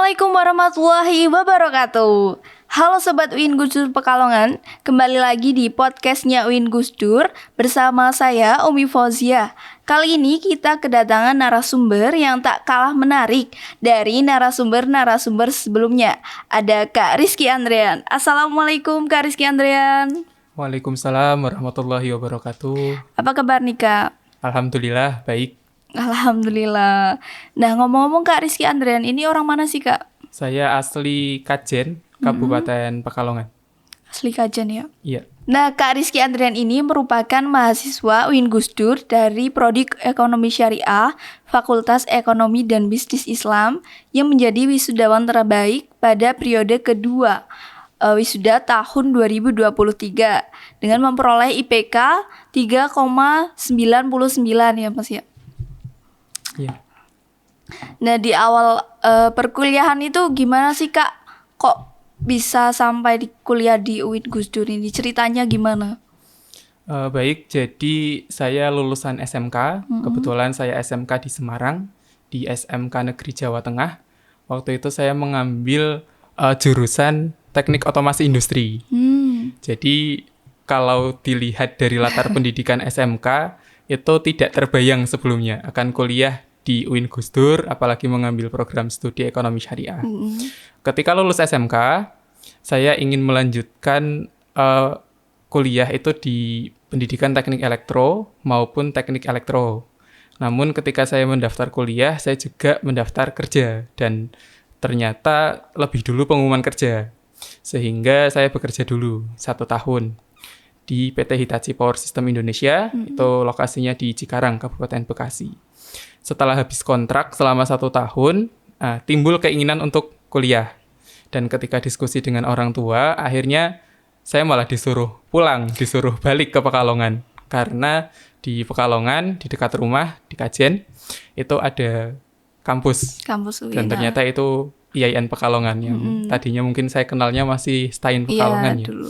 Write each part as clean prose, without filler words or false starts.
Assalamualaikum warahmatullahi wabarakatuh. Halo Sobat UIN Gusdur Pekalongan, kembali lagi di podcastnya UIN Gusdur bersama saya Umi Fauzia. Kali ini kita kedatangan narasumber yang tak kalah menarik dari narasumber-narasumber sebelumnya. Ada Kak Rizky Andrean. Assalamualaikum Kak Rizky Andrean. Waalaikumsalam warahmatullahi wabarakatuh. Apa kabar nih Kak? Alhamdulillah baik. Alhamdulillah. Nah, ngomong-ngomong Kak Rizky Andrean, ini orang mana sih Kak? Saya asli Kajen, Kabupaten Pekalongan. Asli Kajen ya? Iya. Nah, Kak Rizky Andrean ini merupakan mahasiswa UIN Gusdur dari Prodi Ekonomi Syariah, Fakultas Ekonomi dan Bisnis Islam yang menjadi wisudawan terbaik pada periode kedua wisuda tahun 2023 dengan memperoleh IPK 3,99 ya Mas ya. Iya. Nah, di awal perkuliahan itu gimana sih Kak? Kok bisa sampai di kuliah di UIN Gusdur ini? Ceritanya gimana? Baik, jadi saya lulusan SMK. Kebetulan saya SMK di Semarang, di SMK Negeri Jawa Tengah. Waktu itu saya mengambil jurusan Teknik Otomasi Industri. Jadi kalau dilihat dari latar pendidikan SMK, itu tidak terbayang sebelumnya akan kuliah di UIN Gusdur, apalagi mengambil program studi ekonomi syariah. Ketika lulus SMK, saya ingin melanjutkan kuliah itu di pendidikan teknik elektro maupun teknik elektro. Namun ketika saya mendaftar kuliah, saya juga mendaftar kerja dan ternyata lebih dulu pengumuman kerja. Sehingga saya bekerja dulu 1 tahun di PT Hitachi Power System Indonesia, itu lokasinya di Cikarang, Kabupaten Bekasi. Setelah habis kontrak selama 1 tahun, timbul keinginan untuk kuliah. Dan ketika diskusi dengan orang tua, akhirnya saya malah disuruh pulang, disuruh balik ke Pekalongan. Karena di Pekalongan, di dekat rumah, di Kajen, itu ada kampus. Kampus UIN. Dan ternyata itu IAIN Pekalongan yang tadinya mungkin saya kenalnya masih STAIN Pekalongan ya. Dulu.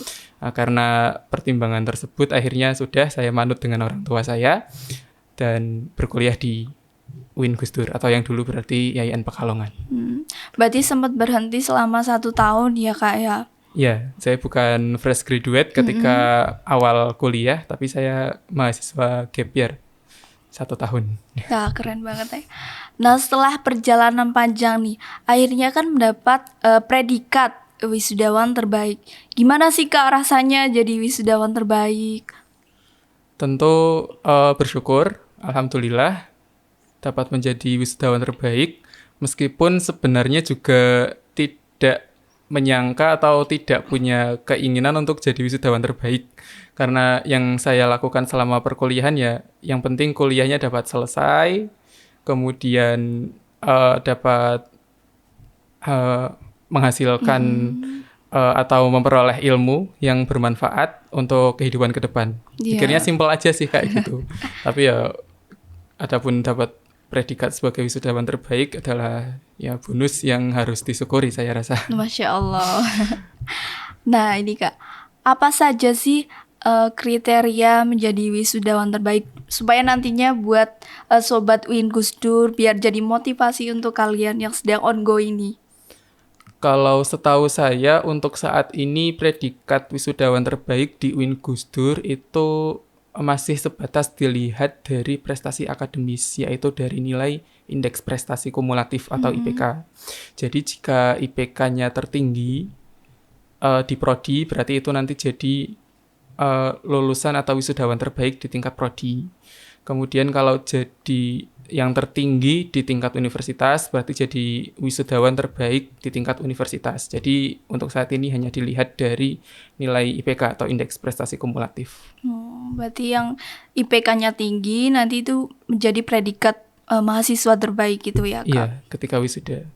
Karena pertimbangan tersebut akhirnya sudah saya manut dengan orang tua saya dan berkuliah di UIN Gusdur atau yang dulu berarti IAIN Pekalongan. Berarti sempat berhenti selama 1 tahun ya Kak ya? Ya, saya bukan fresh graduate ketika awal kuliah, tapi saya mahasiswa gap year 1 tahun. Nah, keren banget ya. Nah, setelah perjalanan panjang nih, akhirnya kan mendapat predikat wisudawan terbaik. Gimana sih Kak rasanya jadi wisudawan terbaik? Tentu bersyukur, alhamdulillah dapat menjadi wisudawan terbaik, meskipun sebenarnya juga tidak menyangka atau tidak punya keinginan untuk jadi wisudawan terbaik. Karena yang saya lakukan selama perkuliahan ya, yang penting kuliahnya dapat selesai, kemudian dapat menghasilkan atau memperoleh ilmu yang bermanfaat untuk kehidupan ke depan. Pikirnya simpel aja sih kayak gitu. Tapi ya, adapun dapat predikat sebagai wisudawan terbaik adalah ya bonus yang harus disyukuri saya rasa. Masya Allah. Nah ini Kak, apa saja sih kriteria menjadi wisudawan terbaik supaya nantinya buat Sobat UIN Gusdur biar jadi motivasi untuk kalian yang sedang ongoing nih? Kalau setahu saya untuk saat ini predikat wisudawan terbaik di UIN Gusdur itu masih sebatas dilihat dari prestasi akademis, yaitu dari nilai indeks prestasi kumulatif atau IPK. Jadi jika IPK-nya tertinggi di prodi, berarti itu nanti jadi lulusan atau wisudawan terbaik di tingkat prodi. Kemudian kalau jadi yang tertinggi di tingkat universitas, berarti jadi wisudawan terbaik di tingkat universitas. Jadi untuk saat ini hanya dilihat dari nilai IPK atau indeks prestasi kumulatif. Berarti yang IPK-nya tinggi nanti itu menjadi predikat mahasiswa terbaik gitu ya Kak? Iya, ketika wisuda.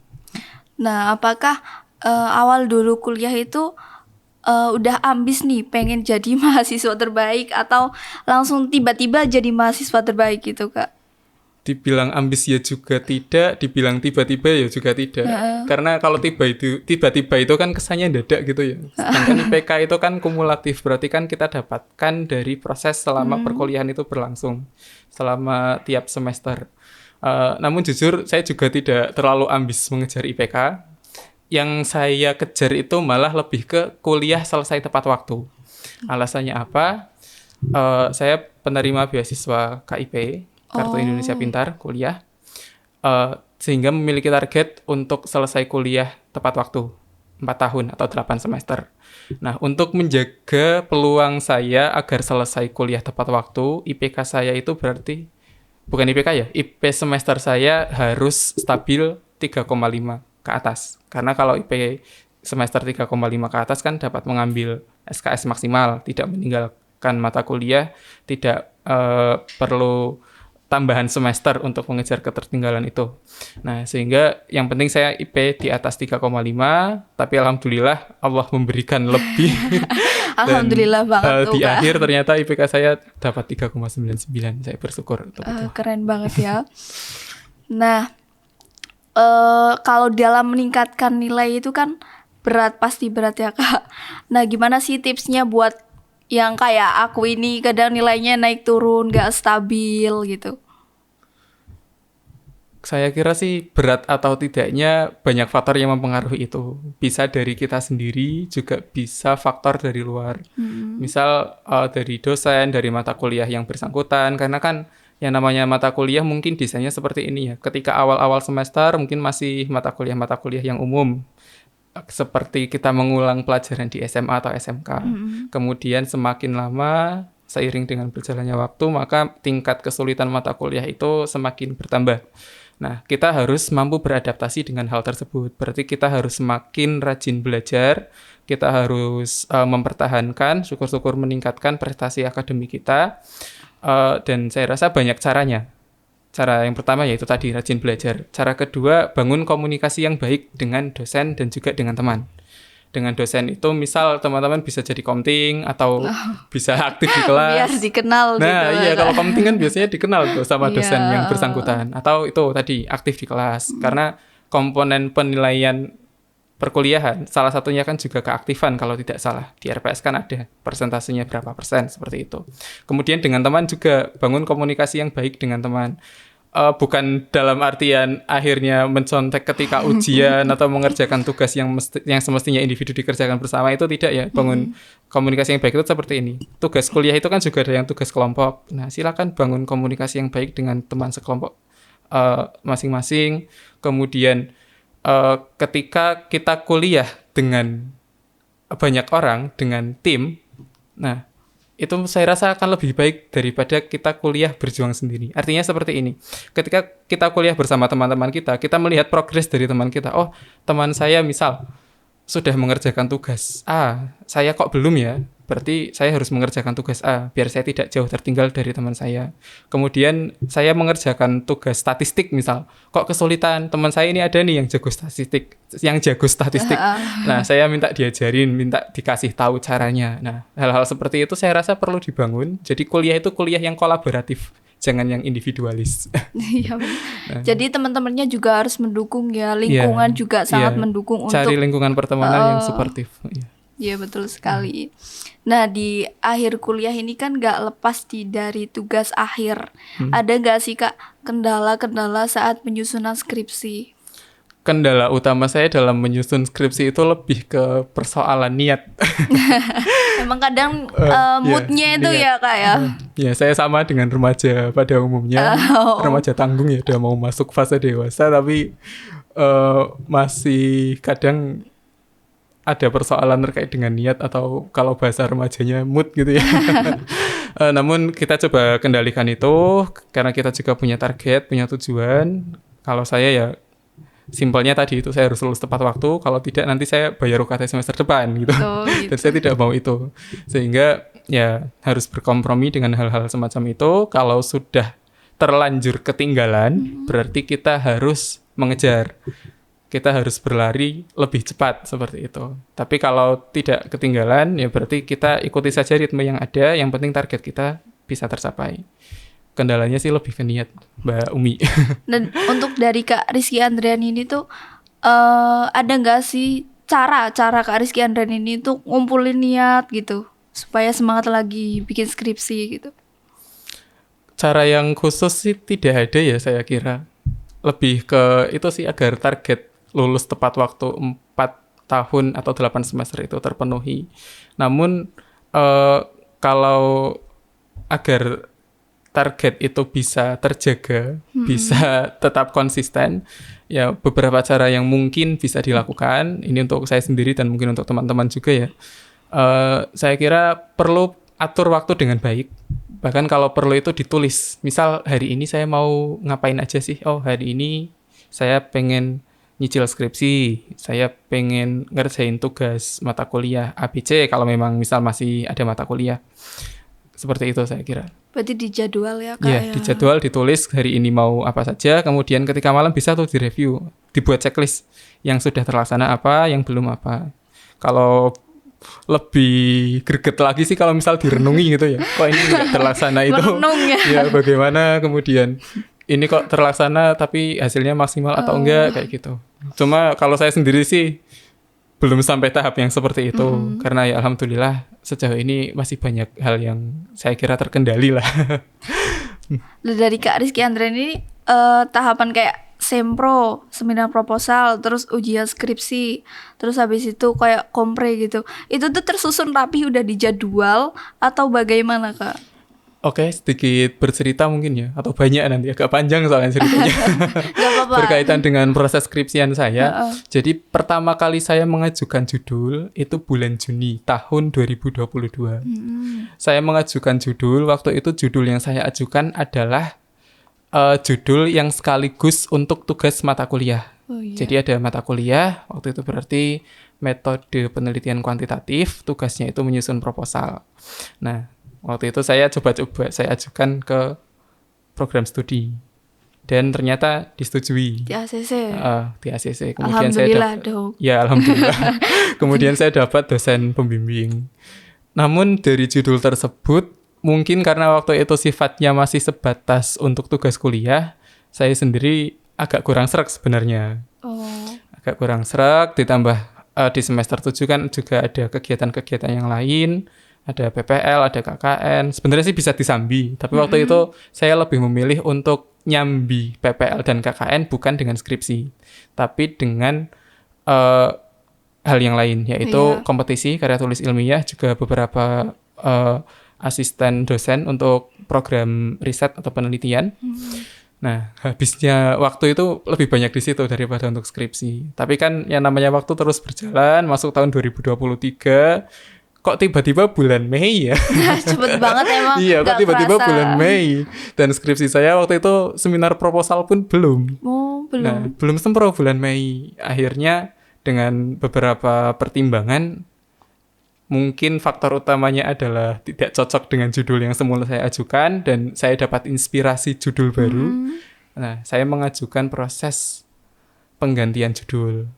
Nah, apakah awal dulu kuliah itu udah ambis nih pengen jadi mahasiswa terbaik atau langsung tiba-tiba jadi mahasiswa terbaik gitu Kak? Dibilang ambis ya juga tidak, dibilang tiba-tiba ya juga tidak. Karena kalau tiba-tiba itu kan kesannya dadak gitu ya. Sedangkan IPK itu kan kumulatif, berarti kan kita dapatkan dari proses selama perkuliahan itu berlangsung, selama tiap semester. Namun jujur saya juga tidak terlalu ambis mengejar IPK. yang saya kejar itu malah lebih ke kuliah selesai tepat waktu. Alasannya apa? Saya penerima beasiswa KIP, Kartu Indonesia Pintar, kuliah. Sehingga memiliki target untuk selesai kuliah tepat waktu, 4 tahun atau 8 semester. Nah, untuk menjaga peluang saya agar selesai kuliah tepat waktu, IPK saya itu berarti, bukan IPK ya, IP semester saya harus stabil 3,5 ke atas. Karena kalau IP semester 3,5 ke atas kan dapat mengambil SKS maksimal, tidak meninggalkan mata kuliah, tidak perlu tambahan semester untuk mengejar ketertinggalan itu. Nah, sehingga yang penting saya IP di atas 3,5, tapi alhamdulillah Allah memberikan lebih. Alhamdulillah banget tuh, Di Kak. akhir ternyata IPK saya dapat 3,99. Saya bersyukur untuk itu. Keren banget ya. Nah, kalau dalam meningkatkan nilai itu kan pasti berat ya, Kak. Nah, gimana sih tipsnya buat yang kayak aku ini kadang nilainya naik turun, gak stabil gitu? Saya kira sih berat atau tidaknya banyak faktor yang mempengaruhi itu. Bisa dari kita sendiri, juga bisa faktor dari luar. Misal dari dosen, dari mata kuliah yang bersangkutan. Karena kan yang namanya mata kuliah mungkin desainnya seperti ini ya. Ketika awal-awal semester mungkin masih mata kuliah yang umum. Seperti kita mengulang pelajaran di SMA atau SMK. Kemudian semakin lama, seiring dengan berjalannya waktu, maka tingkat kesulitan mata kuliah itu semakin bertambah. Nah, kita harus mampu beradaptasi dengan hal tersebut. Berarti kita harus semakin rajin belajar, kita harus mempertahankan, syukur-syukur meningkatkan prestasi akademik kita, dan saya rasa banyak caranya. Cara yang pertama yaitu tadi rajin belajar. Cara kedua, bangun komunikasi yang baik dengan dosen dan juga dengan teman. Dengan dosen itu misal teman-teman bisa jadi komting atau bisa aktif di kelas. Biar dikenal gitu. Nah, iya kalau komting kan biasanya dikenal tuh sama dosen Iya. yang bersangkutan. Atau itu tadi aktif di kelas. Karena komponen penilaian perkuliahan salah satunya kan juga keaktifan kalau tidak salah. Di RPS kan ada persentasenya berapa persen seperti itu. Kemudian dengan teman juga bangun komunikasi yang baik dengan teman. Bukan dalam artian akhirnya mencontek ketika ujian atau mengerjakan tugas yang semestinya individu dikerjakan bersama, itu tidak ya. Bangun komunikasi yang baik itu seperti ini. Tugas kuliah itu kan juga ada yang tugas kelompok. Nah, silakan bangun komunikasi yang baik dengan teman sekelompok masing-masing. Kemudian ketika kita kuliah dengan banyak orang, dengan tim, nah itu saya rasa akan lebih baik daripada kita kuliah berjuang sendiri. Artinya seperti ini, ketika kita kuliah bersama teman-teman kita melihat progres dari teman kita. Oh, teman saya misal sudah mengerjakan tugas A, saya kok belum ya? Berarti saya harus mengerjakan tugas A, biar saya tidak jauh tertinggal dari teman saya. Kemudian saya mengerjakan tugas statistik misal, kok kesulitan, teman saya ini ada nih yang jago statistik. Nah, saya minta diajarin, minta dikasih tahu caranya. Nah, hal-hal seperti itu saya rasa perlu dibangun. Jadi kuliah itu kuliah yang kolaboratif, jangan yang individualis. Iya. Jadi teman-temannya juga harus mendukung ya, lingkungan juga sangat mendukung cari untuk lingkungan pertemanan yang suportif. Iya, betul sekali. Nah, di akhir kuliah ini kan gak lepas dari tugas akhir. Ada gak sih, Kak, kendala-kendala saat penyusunan skripsi? Kendala utama saya dalam menyusun skripsi itu lebih ke persoalan niat. Emang kadang moodnya itu niat. ya, Kak ya? Ya, saya sama dengan remaja pada umumnya. Remaja tanggung ya, udah mau masuk fase dewasa, tapi masih kadang ada persoalan terkait dengan niat atau kalau bahasa remajanya mood gitu ya. Namun kita coba kendalikan itu karena kita juga punya target, punya tujuan. Kalau saya ya simpelnya tadi itu saya harus lulus tepat waktu, kalau tidak nanti saya bayar UKT semester depan gitu. Gitu. Dan saya tidak mau itu. Sehingga ya harus berkompromi dengan hal-hal semacam itu. Kalau sudah terlanjur ketinggalan, berarti kita harus mengejar. Kita harus berlari lebih cepat seperti itu. Tapi kalau tidak ketinggalan, ya berarti kita ikuti saja ritme yang ada. Yang penting target kita bisa tercapai. Kendalanya sih lebih ke niat, Mbak Umi. Dan untuk dari Kak Rizky Andrian ini tuh ada nggak sih cara Kak Rizky Andrian ini tuh ngumpulin niat gitu supaya semangat lagi bikin skripsi gitu? Cara yang khusus sih tidak ada ya saya kira. Lebih ke itu sih agar target lulus tepat waktu 4 tahun atau 8 semester itu terpenuhi. Namun kalau agar target itu bisa terjaga, bisa tetap konsisten, ya beberapa cara yang mungkin bisa dilakukan. Ini untuk saya sendiri dan mungkin untuk teman-teman juga ya. Saya kira perlu atur waktu dengan baik. Bahkan kalau perlu itu ditulis. Misal hari ini saya mau ngapain aja sih? Oh, hari ini saya pengen nyicil skripsi, saya pengen ngerjain tugas mata kuliah ABC kalau memang misal masih ada mata kuliah. Seperti itu saya kira. Berarti dijadwal ya Kak Iya, ya? dijadwal, ditulis hari ini mau apa saja, kemudian ketika malam bisa tuh direview, dibuat checklist yang sudah terlaksana apa, yang belum apa. Kalau lebih greget lagi sih kalau misal direnungi gitu ya. Kok ini nggak terlaksana itu? Merenung ya? Ya bagaimana kemudian ini kok terlaksana tapi hasilnya maksimal atau enggak kayak gitu. Cuma kalau saya sendiri sih belum sampai tahap yang seperti itu karena ya alhamdulillah sejauh ini masih banyak hal yang saya kira terkendali lah. Dari Kak Rizky Andrian ini tahapan kayak sempro, seminar proposal, terus ujian skripsi, terus habis itu kayak kompre gitu. Itu tuh tersusun rapi udah dijadwal atau bagaimana Kak? Oke, sedikit bercerita mungkin ya, atau banyak nanti, agak panjang soalnya ceritanya. Gak apa-apa. Berkaitan dengan proses skripsian saya. Jadi pertama kali saya mengajukan judul itu bulan Juni tahun 2022. Saya mengajukan judul, waktu itu judul yang saya ajukan adalah judul yang sekaligus untuk tugas mata kuliah. Oh, iya. Jadi ada mata kuliah, waktu itu berarti metode penelitian kuantitatif, tugasnya itu menyusun proposal. Nah, waktu itu saya coba-coba, saya ajukan ke program studi. Dan ternyata disetujui. Di ACC? Di ACC. Kemudian alhamdulillah dong. Ya, alhamdulillah. Kemudian saya dapat dosen pembimbing. Namun dari judul tersebut, mungkin karena waktu itu sifatnya masih sebatas untuk tugas kuliah, saya sendiri agak kurang sreg sebenarnya. Agak kurang sreg, ditambah di semester 7 kan juga ada kegiatan-kegiatan yang lain. Ada PPL, ada KKN. Sebenarnya sih bisa disambi, tapi waktu itu saya lebih memilih untuk nyambi PPL dan KKN bukan dengan skripsi, tapi dengan hal yang lain, yaitu kompetisi karya tulis ilmiah, juga beberapa asisten dosen untuk program riset atau penelitian. Nah, habisnya waktu itu lebih banyak di situ daripada untuk skripsi. Tapi kan yang namanya waktu terus berjalan, masuk tahun 2023, kok tiba-tiba bulan Mei ya? Cepet banget emang. Iya, kok tiba-tiba kerasa. bulan Mei. Dan skripsi saya waktu itu seminar proposal pun belum. Oh, belum. Nah, belum sempro bulan Mei. Akhirnya dengan beberapa pertimbangan, mungkin faktor utamanya adalah tidak cocok dengan judul yang semula saya ajukan, dan saya dapat inspirasi judul baru. Nah, saya mengajukan proses penggantian judul.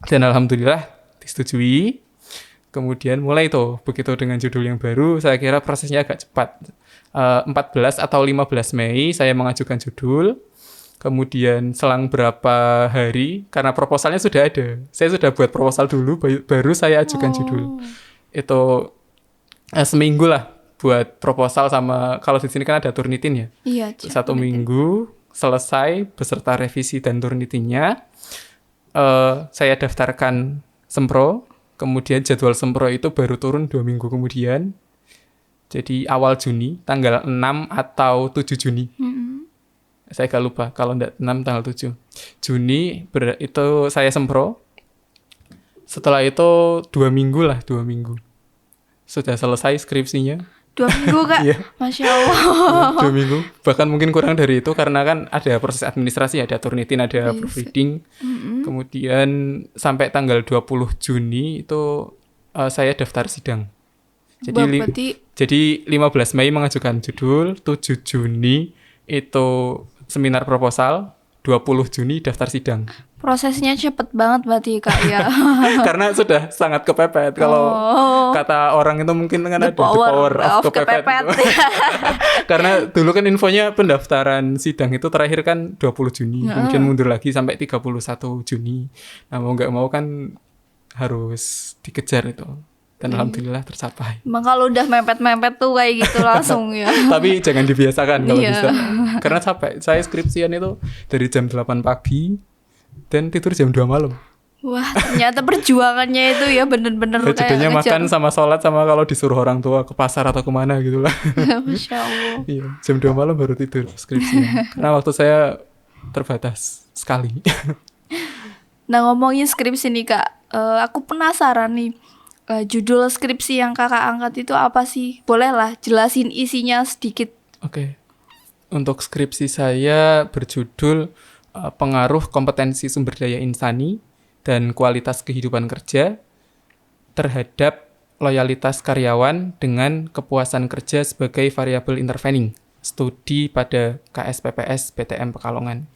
Dan alhamdulillah disetujui. Kemudian mulai tuh, begitu dengan judul yang baru, saya kira prosesnya agak cepat. 14 atau 15 Mei saya mengajukan judul, kemudian selang berapa hari, karena proposalnya sudah ada, saya sudah buat proposal dulu, baru saya ajukan judul. Itu seminggu lah buat proposal, sama kalau di sini kan ada Turnitin ya. Iya, 1 minggu selesai beserta revisi dan Turnitinnya. Saya daftarkan sempro. Kemudian jadwal sempro itu baru turun 2 minggu kemudian. Jadi awal Juni, tanggal 6 atau 7 Juni. Saya agak lupa, kalau enggak 6 tanggal 7. Juni itu saya sempro. Setelah itu 2 minggu lah, 2 minggu. Sudah selesai skripsinya. 2 minggu Kak? Iya. Masya Allah. 2 minggu, bahkan mungkin kurang dari itu karena kan ada proses administrasi, ada Turnitin, ada proofreading. Kemudian sampai tanggal 20 Juni itu saya daftar sidang. Jadi 15 Mei mengajukan judul, 7 Juni itu seminar proposal, 20 Juni daftar sidang. Prosesnya cepet banget berarti Kak ya. Karena sudah sangat kepepet. Kalau kata orang itu mungkin kan ada the power of kepepet. Gitu. Karena dulu kan infonya pendaftaran sidang itu terakhir kan 20 Juni. Kemudian mundur lagi sampai 31 Juni. Nah mau nggak mau kan harus dikejar itu. Dan alhamdulillah tercapai. Emang kalau udah mepet-mepet tuh kayak gitu langsung ya. Tapi jangan dibiasakan kalau bisa. Karena capek. Saya skripsian itu dari jam 8 pagi dan tidur jam 2 malam. Wah, ternyata perjuangannya itu ya bener-bener Ya, kayak jadinya ngejar. makan sama sholat sama kalau disuruh orang tua ke pasar atau kemana gitu lah. Masya Allah. Iya, jam 2 malam baru tidur skripsian. Karena waktu saya terbatas sekali. Nah, ngomongin skripsi nih Kak, aku penasaran nih, judul skripsi yang Kakak angkat itu apa sih? Bolehlah jelasin isinya sedikit. Oke. Untuk skripsi saya berjudul Pengaruh Kompetensi Sumber Daya Insani dan Kualitas Kehidupan Kerja terhadap loyalitas karyawan dengan kepuasan kerja sebagai variabel intervening. Studi pada KSPPS PTM Pekalongan.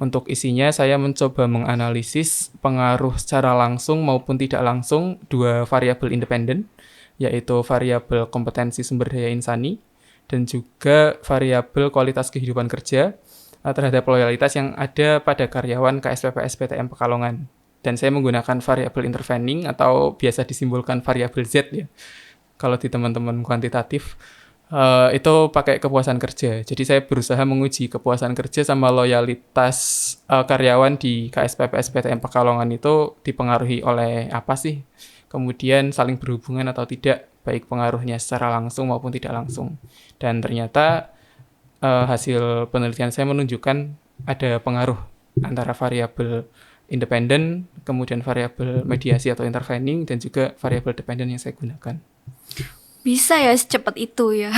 Untuk isinya saya mencoba menganalisis pengaruh secara langsung maupun tidak langsung dua variabel independen, yaitu variabel kompetensi sumber daya insani dan juga variabel kualitas kehidupan kerja terhadap loyalitas yang ada pada karyawan KSPPS PTM Pekalongan. Dan saya menggunakan variabel intervening atau biasa disimbolkan variabel Z ya. Kalau di teman-teman kuantitatif itu pakai kepuasan kerja. Jadi saya berusaha menguji kepuasan kerja sama loyalitas karyawan di KSPPS PTM Pekalongan itu dipengaruhi oleh apa sih? Kemudian saling berhubungan atau tidak, baik pengaruhnya secara langsung maupun tidak langsung. Dan ternyata hasil penelitian saya menunjukkan ada pengaruh antara variabel independen, kemudian variabel mediasi atau intervening, dan juga variabel dependen yang saya gunakan. Bisa ya secepat itu ya.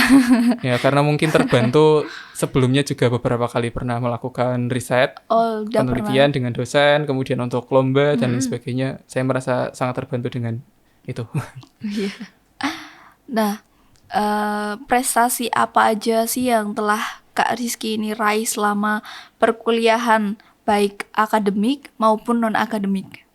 Ya, karena mungkin terbantu sebelumnya juga beberapa kali pernah melakukan riset, Oh, udah penelitian dengan dosen, kemudian untuk lomba dan lain sebagainya. Saya merasa sangat terbantu dengan itu. Iya. Nah, prestasi apa aja sih yang telah Kak Rizky ini raih selama perkuliahan, baik akademik maupun non-akademik?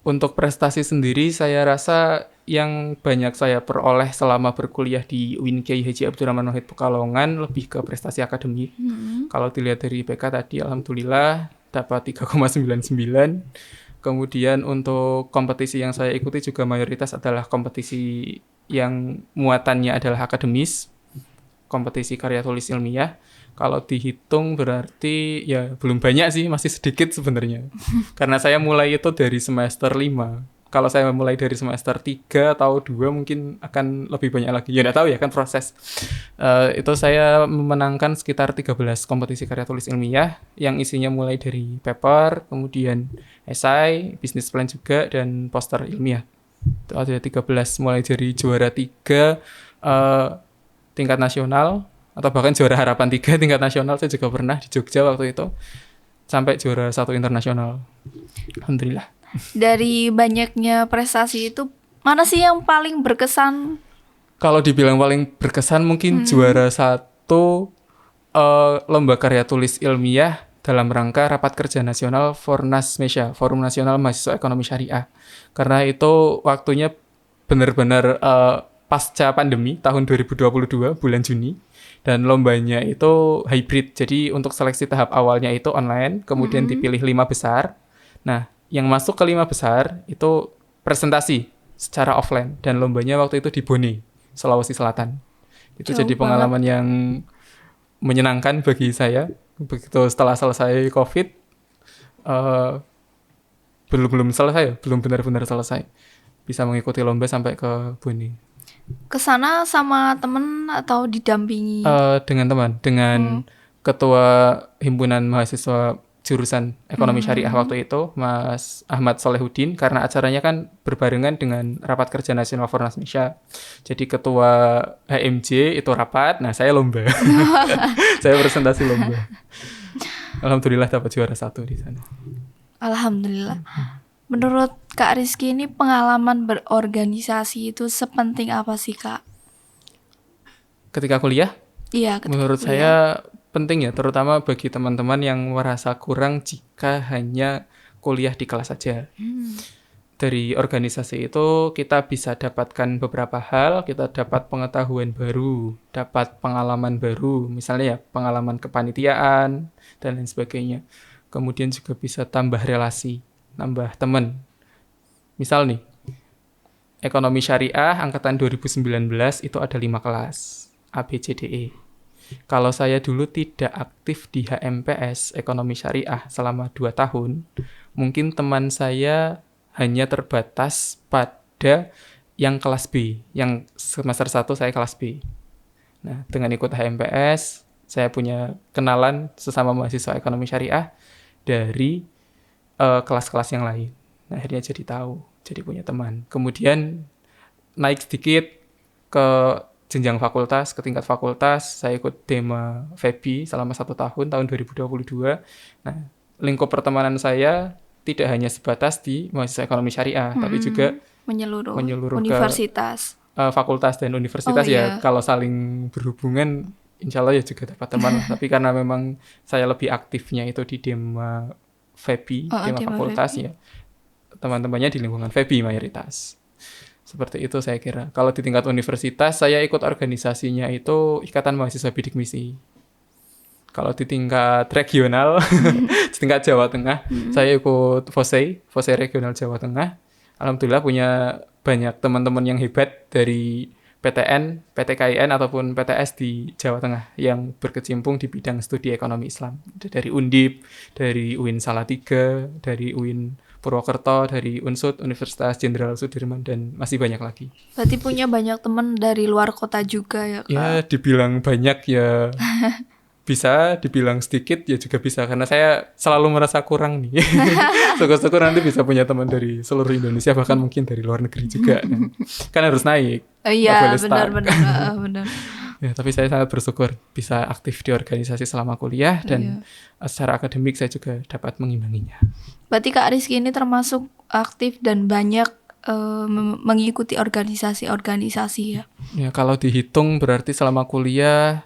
Untuk prestasi sendiri, saya rasa yang banyak saya peroleh selama berkuliah di UIN Kiai Haji Abdurrahman Wahid Pekalongan lebih ke prestasi akademik. Kalau dilihat dari IPK tadi, alhamdulillah dapat 3,99. Kemudian untuk kompetisi yang saya ikuti juga mayoritas adalah kompetisi yang muatannya adalah akademis, kompetisi karya tulis ilmiah. Kalau dihitung berarti ya belum banyak sih, masih sedikit sebenarnya. Karena saya mulai itu dari semester 5. Kalau saya mulai dari semester 3 atau 2 mungkin akan lebih banyak lagi. Ya enggak tahu ya, kan proses. Itu saya memenangkan sekitar 13 kompetisi karya tulis ilmiah yang isinya mulai dari paper, kemudian esai, business plan juga, dan poster ilmiah. Itu ada 13, mulai dari juara 3 tingkat nasional, atau bahkan juara harapan 3 tingkat nasional. Saya juga pernah di Jogja waktu itu, sampai juara 1 internasional. Alhamdulillah. Dari banyaknya prestasi itu, mana sih yang paling berkesan? Kalau dibilang paling berkesan mungkin juara 1 lomba karya tulis ilmiah dalam rangka Rapat Kerja Nasional Fornas Mesya, Forum Nasional Mahasiswa Ekonomi Syariah. Karena itu waktunya benar-benar pasca pandemi tahun 2022 bulan Juni, dan lombanya itu hybrid. Jadi untuk seleksi tahap awalnya itu online, kemudian dipilih 5 besar. Nah, yang masuk ke 5 besar itu presentasi secara offline, dan lombanya waktu itu di Bone, Sulawesi Selatan. Itu Jauh jadi pengalaman yang menyenangkan bagi saya. Begitu setelah selesai COVID, belum selesai, belum benar-benar selesai. Bisa mengikuti lomba sampai ke Bone. Kesana sama temen atau didampingi? Dengan teman, dengan ketua himpunan mahasiswa jurusan ekonomi syariah waktu itu, Mas Ahmad Solehudin, karena acaranya kan berbarengan dengan Rapat Kerja Nasional Fornas Mesya. Jadi ketua HMJ itu rapat, nah saya lomba. Saya presentasi lomba. Alhamdulillah dapat juara 1 di sana. Alhamdulillah. Menurut Kak Rizky ini pengalaman berorganisasi itu sepenting apa sih Kak? Ketika kuliah, Iya, menurut saya penting ya, terutama bagi teman-teman yang merasa kurang jika hanya kuliah di kelas saja. Dari organisasi itu kita bisa dapatkan beberapa hal, kita dapat pengetahuan baru, dapat pengalaman baru, misalnya ya pengalaman kepanitiaan dan lain sebagainya. Kemudian juga bisa tambah relasi, nambah teman. Misal nih, ekonomi syariah angkatan 2019 itu ada 5 kelas, A, B, C, D, E. kalau saya dulu tidak aktif di HMPS Ekonomi Syariah selama 2 tahun, mungkin teman saya hanya terbatas pada yang kelas B, yang semester 1 saya kelas B. Nah, dengan ikut HMPS, saya punya kenalan sesama mahasiswa Ekonomi Syariah dari kelas-kelas yang lain. Nah, akhirnya jadi tahu, jadi punya teman. Kemudian naik sedikit ke jenjang fakultas, ke tingkat fakultas, saya ikut Dema FEBI selama 1 tahun, tahun 2022. Nah, lingkup pertemanan saya tidak hanya sebatas di mahasiswa Ekonomi Syariah, tapi juga menyeluruh universitas. Fakultas dan universitas Kalau saling berhubungan insya Allah ya juga dapat teman lah. Tapi karena memang saya lebih aktifnya itu di Dema FEBI, Dema fakultas FEBI. Ya teman-temannya di lingkungan FEBI mayoritas. Seperti itu saya kira. Kalau di tingkat universitas saya ikut organisasinya itu Ikatan Mahasiswa Bidik Misi. Kalau di tingkat regional, di tingkat Jawa Tengah, saya ikut FOSE Regional Jawa Tengah. Alhamdulillah punya banyak teman-teman yang hebat dari PTN, PTKIN ataupun PTS di Jawa Tengah yang berkecimpung di bidang studi ekonomi Islam. Dari Undip, dari UIN Salatiga, dari UIN Purwokerto, dari UNSUD, Universitas Jenderal Sudirman, dan masih banyak lagi. Berarti punya banyak teman dari luar kota juga ya, Kak? Ya, dibilang banyak ya bisa, dibilang sedikit ya juga bisa. Karena saya selalu merasa kurang nih. Syukur-syukur nanti bisa punya teman dari seluruh Indonesia, bahkan mungkin dari luar negeri juga. Kan harus naik. Iya, benar. Ya, tapi saya sangat bersyukur bisa aktif di organisasi selama kuliah dan secara akademik saya juga dapat mengimbanginya. Berarti Kak Rizky ini termasuk aktif dan banyak mengikuti organisasi-organisasi ya? Ya, kalau dihitung berarti selama kuliah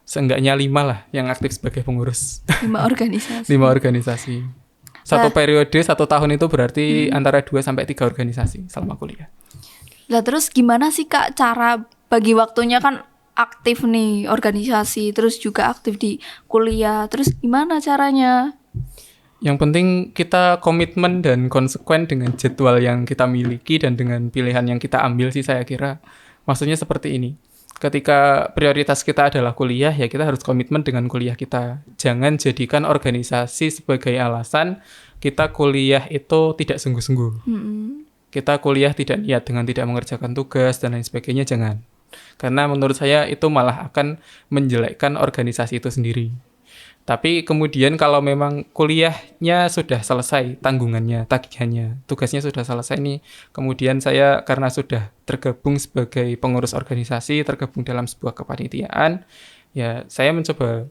seenggaknya 5 lah yang aktif sebagai pengurus. 5 organisasi. 5 organisasi. Satu periode 1 tahun itu berarti antara 2-3 organisasi selama kuliah. Lah terus gimana sih Kak cara bagi waktunya, kan aktif nih organisasi, terus juga aktif di kuliah, terus gimana caranya? Yang penting kita komitmen dan konsekuen dengan jadwal yang kita miliki dan dengan pilihan yang kita ambil sih saya kira. Maksudnya seperti ini. Ketika prioritas kita adalah kuliah, ya kita harus komitmen dengan kuliah kita. Jangan jadikan organisasi sebagai alasan kita kuliah itu tidak sungguh-sungguh. Kita kuliah tidak niat dengan tidak mengerjakan tugas dan lain sebagainya, jangan. Karena menurut saya itu malah akan menjelekkan organisasi itu sendiri. Tapi kemudian kalau memang kuliahnya sudah selesai, tanggungannya, tagihannya, tugasnya sudah selesai nih, kemudian saya karena sudah tergabung sebagai pengurus organisasi, tergabung dalam sebuah kepanitiaan, ya saya mencoba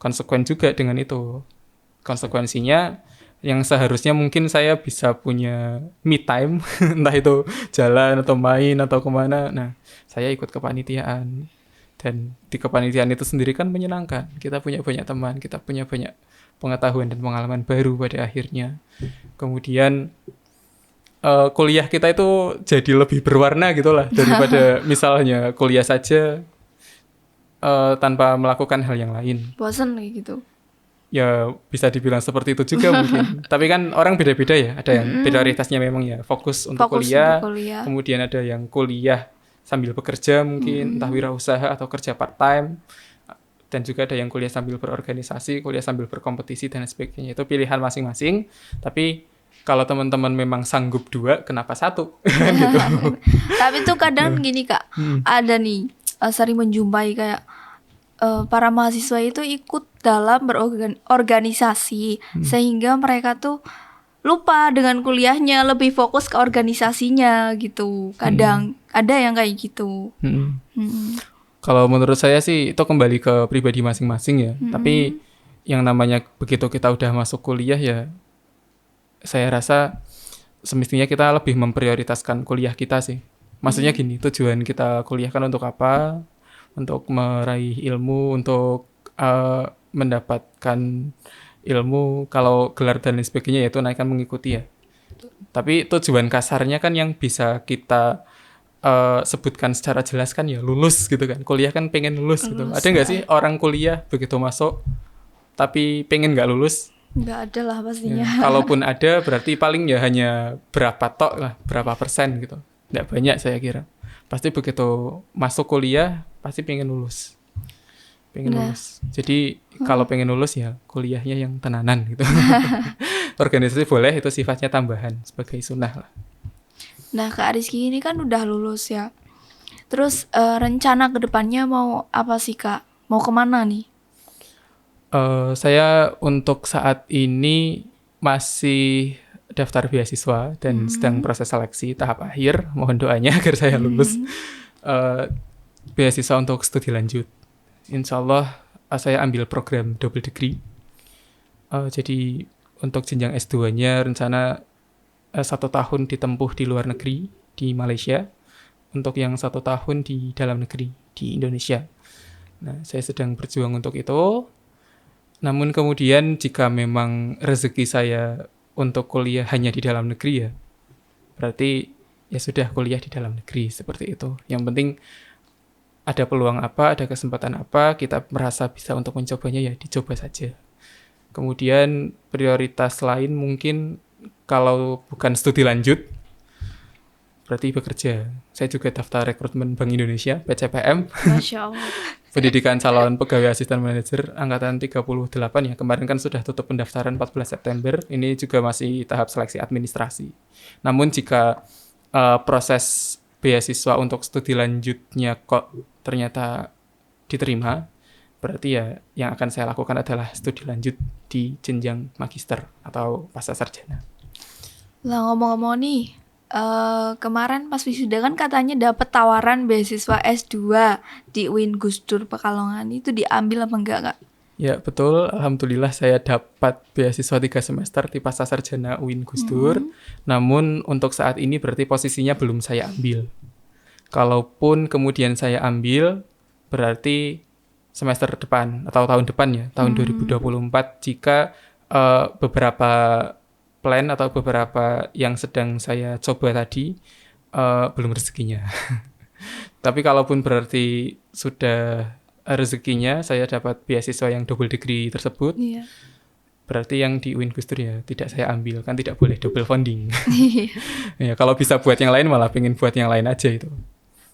konsekuen juga dengan itu. Konsekuensinya yang seharusnya mungkin saya bisa punya me time, entah itu jalan atau main atau kemana, nah saya ikut kepanitiaan. Dan di kepanitiaan itu sendiri kan menyenangkan. Kita punya banyak teman, kita punya banyak pengetahuan dan pengalaman baru pada akhirnya. Kemudian kuliah kita itu jadi lebih berwarna gitu lah daripada misalnya kuliah saja tanpa melakukan hal yang lain. Bosan kayak gitu. Ya bisa dibilang seperti itu juga mungkin. Tapi kan orang beda-beda ya. Ada yang prioritasnya memang ya fokus untuk kuliah. Kemudian ada yang kuliah sambil bekerja mungkin, entah wirausaha atau kerja part-time. Dan juga ada yang kuliah sambil berorganisasi, kuliah sambil berkompetisi, dan sebagainya. Itu pilihan masing-masing. Tapi kalau teman-teman memang sanggup 2, kenapa 1? Gitu. Tapi tuh kadang gini Kak, ada nih, sering menjumpai kayak para mahasiswa itu ikut dalam berorganisasi, sehingga mereka tuh lupa dengan kuliahnya, lebih fokus ke organisasinya gitu. Kadang ada yang kayak gitu. Kalau menurut saya sih itu kembali ke pribadi masing-masing ya. Tapi yang namanya begitu kita udah masuk kuliah ya, saya rasa semestinya kita lebih memprioritaskan kuliah kita sih. Maksudnya gini, tujuan kita kuliah kan untuk apa? Untuk meraih ilmu, untuk mendapatkan ilmu, kalau gelar dan lain sebagainya ya itu akan mengikuti ya. Tapi tujuan kasarnya kan yang bisa kita sebutkan secara jelas kan ya lulus gitu kan. Kuliah kan pengen lulus gitu. Ada nggak sih orang kuliah begitu masuk tapi pengen nggak lulus? Nggak ada lah pastinya. Ya, kalaupun ada berarti paling ya hanya berapa tok lah, berapa persen gitu. Nggak banyak saya kira. Pasti begitu masuk kuliah pasti pengen lulus. pengen Nah. lulus. Jadi kalau pengen lulus ya kuliahnya yang tenanan gitu. Organisasi boleh, itu sifatnya tambahan sebagai sunnah lah. Nah, Kak Rizky ini kan udah lulus ya. Terus rencana kedepannya mau apa sih, Kak? Mau kemana nih? Saya untuk saat ini masih daftar beasiswa dan sedang proses seleksi tahap akhir. Mohon doanya agar saya lulus beasiswa untuk studi lanjut. Insya Allah saya ambil program double degree. Jadi untuk jenjang S2-nya rencana 1 tahun ditempuh di luar negeri, di Malaysia. Untuk yang 1 tahun di dalam negeri, di Indonesia. Nah, saya sedang berjuang untuk itu. Namun kemudian jika memang rezeki saya untuk kuliah hanya di dalam negeri ya, berarti ya sudah kuliah di dalam negeri, seperti itu. Yang penting ada peluang apa, ada kesempatan apa, kita merasa bisa untuk mencobanya ya dicoba saja. Kemudian prioritas lain mungkin kalau bukan studi lanjut, berarti bekerja. Saya juga daftar rekrutmen Bank Indonesia, PCPM. Masya Allah. Pendidikan calon pegawai asisten manajer angkatan 38 ya. Kemarin kan sudah tutup pendaftaran 14 September. Ini juga masih tahap seleksi administrasi. Namun jika proses beasiswa untuk studi lanjutnya kok ternyata diterima, berarti ya yang akan saya lakukan adalah studi lanjut di jenjang magister atau pasca sarjana. Lah ngomong-ngomong nih, kemarin pas wisuda kan katanya dapat tawaran beasiswa S2 di UIN Gus Dur Pekalongan. Itu diambil apa enggak, Kak? Ya betul, alhamdulillah saya dapat beasiswa 3 semester di pasca sarjana UIN Gus Dur. Namun untuk saat ini berarti posisinya belum saya ambil. Kalaupun kemudian saya ambil, berarti semester depan atau tahun depan ya, tahun 2024, jika beberapa plan atau beberapa yang sedang saya coba tadi belum rezekinya. Tapi kalaupun berarti sudah rezekinya, saya dapat beasiswa yang double degree tersebut, Iya. berarti yang di UIN Gus Dur ya tidak saya ambil, kan tidak boleh double funding. Iya. Ya, kalau bisa buat yang lain malah pengen buat yang lain aja itu.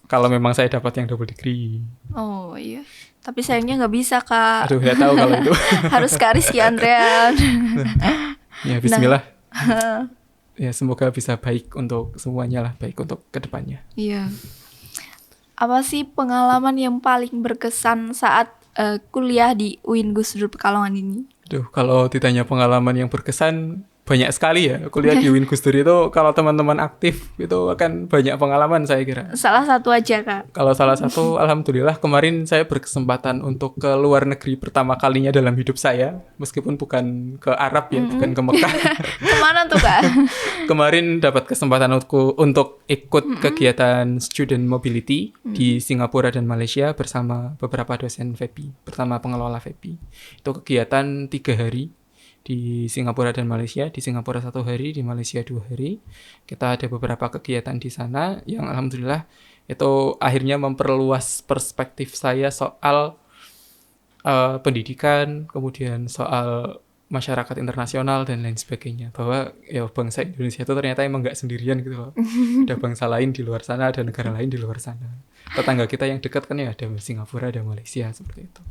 Kalau memang saya dapat yang double degree. Oh iya. Tapi sayangnya nggak bisa, Kak. Aduh, nggak tahu kalau itu. Harus Kak Rizky Andrean. Ya, bismillah. Ya, semoga bisa baik untuk semuanya lah, baik untuk kedepannya. Iya. Apa sih pengalaman yang paling berkesan saat kuliah di UIN Gus Dur Pekalongan ini? Aduh, kalau ditanya pengalaman yang berkesan, banyak sekali ya. Kuliah di UIN Gus Dur itu kalau teman-teman aktif itu akan banyak pengalaman saya kira. Salah satu aja, Kak. Kalau salah satu, alhamdulillah kemarin saya berkesempatan untuk ke luar negeri pertama kalinya dalam hidup saya. Meskipun bukan ke Arab ya, bukan ke Mekah. Kemana tuh, Kak? Kemarin dapat kesempatan untuk ikut kegiatan student mobility di Singapura dan Malaysia bersama beberapa dosen FEPI, bersama pengelola FEPI. Itu kegiatan 3 hari di Singapura dan Malaysia. Di Singapura 1 hari, di Malaysia 2 hari. Kita ada beberapa kegiatan di sana yang alhamdulillah itu akhirnya memperluas perspektif saya soal pendidikan, kemudian soal masyarakat internasional dan lain sebagainya, bahwa ya bangsa Indonesia itu ternyata emang nggak sendirian gitu loh. Ada bangsa lain di luar sana, ada negara lain di luar sana. Tetangga kita yang dekat kan ya ada Singapura, ada Malaysia, seperti itu.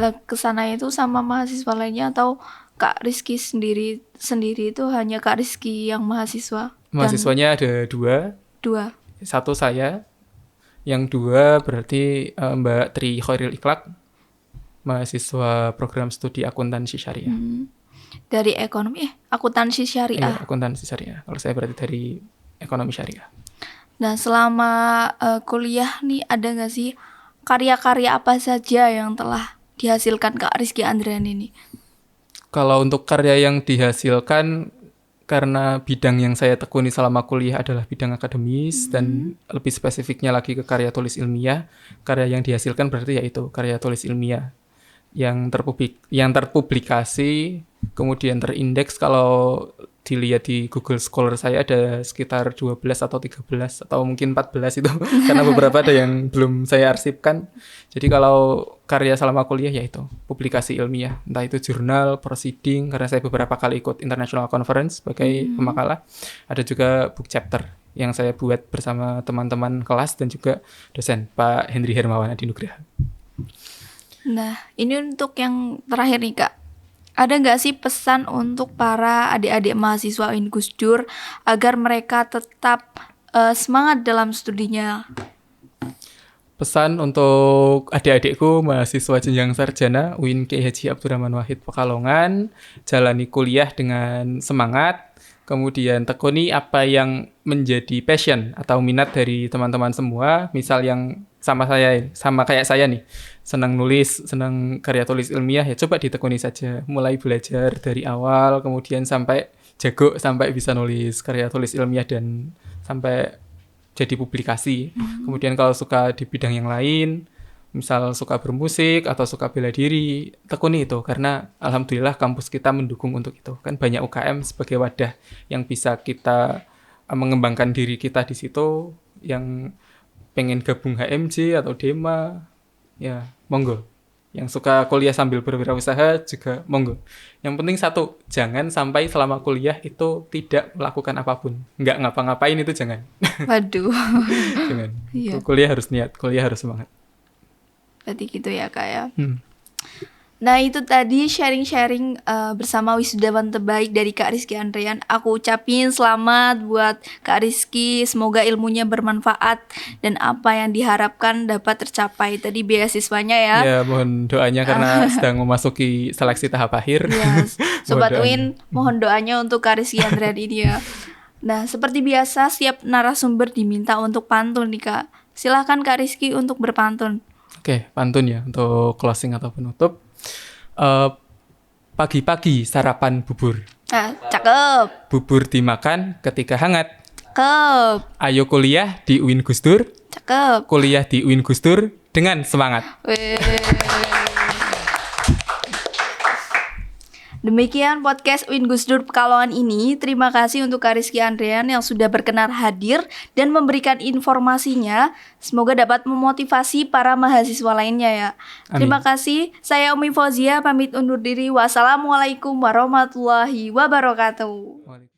Lah kesana itu sama mahasiswa lainnya atau Kak Rizky sendiri itu hanya Kak Rizky yang mahasiswa? Mahasiswanya ada 2. 2. 1 saya, yang 2 berarti Mbak Tri Khairil Ikhlak, mahasiswa program studi akuntansi syariah. Dari ekonomi akuntansi syariah. Iya, akuntansi syariah. Kalau saya berarti dari ekonomi syariah. Nah, selama kuliah nih ada nggak sih karya-karya apa saja yang telah dihasilkan Kak Rizky Andrian ini? Kalau untuk karya yang dihasilkan, karena bidang yang saya tekuni selama kuliah adalah bidang akademis dan lebih spesifiknya lagi ke karya tulis ilmiah, karya yang dihasilkan berarti yaitu karya tulis ilmiah yang terpublikasi, kemudian terindeks. Kalau dilihat di Google Scholar saya ada sekitar 12 atau 13 atau mungkin 14 itu karena beberapa ada yang belum saya arsipkan. Jadi kalau karya selama kuliah yaitu publikasi ilmiah, entah itu jurnal, proceeding, karena saya beberapa kali ikut international conference sebagai pemakalah. Ada juga book chapter yang saya buat bersama teman-teman kelas dan juga dosen Pak Henry Hermawan Adinugraha. Nah, ini untuk yang terakhir nih Kak. Ada nggak sih pesan untuk para adik-adik mahasiswa UIN Gus Dur agar mereka tetap semangat dalam studinya? Pesan untuk adik-adikku mahasiswa jenjang sarjana UIN Kiai Haji Abdurrahman Wahid Pekalongan, jalani kuliah dengan semangat, kemudian tekuni apa yang menjadi passion atau minat dari teman-teman semua, misal yang sama kayak saya nih, senang nulis, senang karya tulis ilmiah, ya coba ditekuni saja, mulai belajar dari awal, kemudian sampai jago, sampai bisa nulis karya tulis ilmiah dan sampai jadi publikasi. Kemudian kalau suka di bidang yang lain, misal suka bermusik atau suka bela diri, tekuni itu karena alhamdulillah kampus kita mendukung untuk itu. Kan banyak UKM sebagai wadah yang bisa kita mengembangkan diri kita di situ, yang pengen gabung HMJ atau Dema, ya monggo. Yang suka kuliah sambil berwirausaha juga monggo. Yang penting satu, jangan sampai selama kuliah itu tidak melakukan apapun. Nggak ngapa-ngapain itu jangan. Waduh. Jangan. Iya. Kuliah harus niat, kuliah harus semangat. Berarti gitu ya Kak ya. Nah itu tadi sharing-sharing bersama wisudawan terbaik dari Kak Rizky Andrean. Aku ucapin selamat buat Kak Rizky. Semoga ilmunya bermanfaat dan apa yang diharapkan dapat tercapai. Tadi beasiswanya ya. Ya mohon doanya karena sedang memasuki seleksi tahap akhir. Ya, Sobat Mohon Win, mohon doanya untuk Kak Rizky Andrean ini ya. Nah seperti biasa setiap narasumber diminta untuk pantun nih Kak. Silahkan Kak Rizky untuk berpantun. Oke, pantun ya untuk closing atau penutup. Pagi-pagi sarapan bubur. Nah, cakep, Bubur dimakan ketika hangat. cakep, Ayo kuliah di UIN Gus Dur. cakep. Kuliah di UIN Gus Dur dengan semangat. Weh. Demikian podcast UIN Gus Dur Pekalongan ini. Terima kasih untuk Kak Rizky Andrean yang sudah berkenan hadir dan memberikan informasinya. Semoga dapat memotivasi para mahasiswa lainnya ya. Amin. Terima kasih. Saya Umi Fauzia pamit undur diri. Wassalamualaikum warahmatullahi wabarakatuh.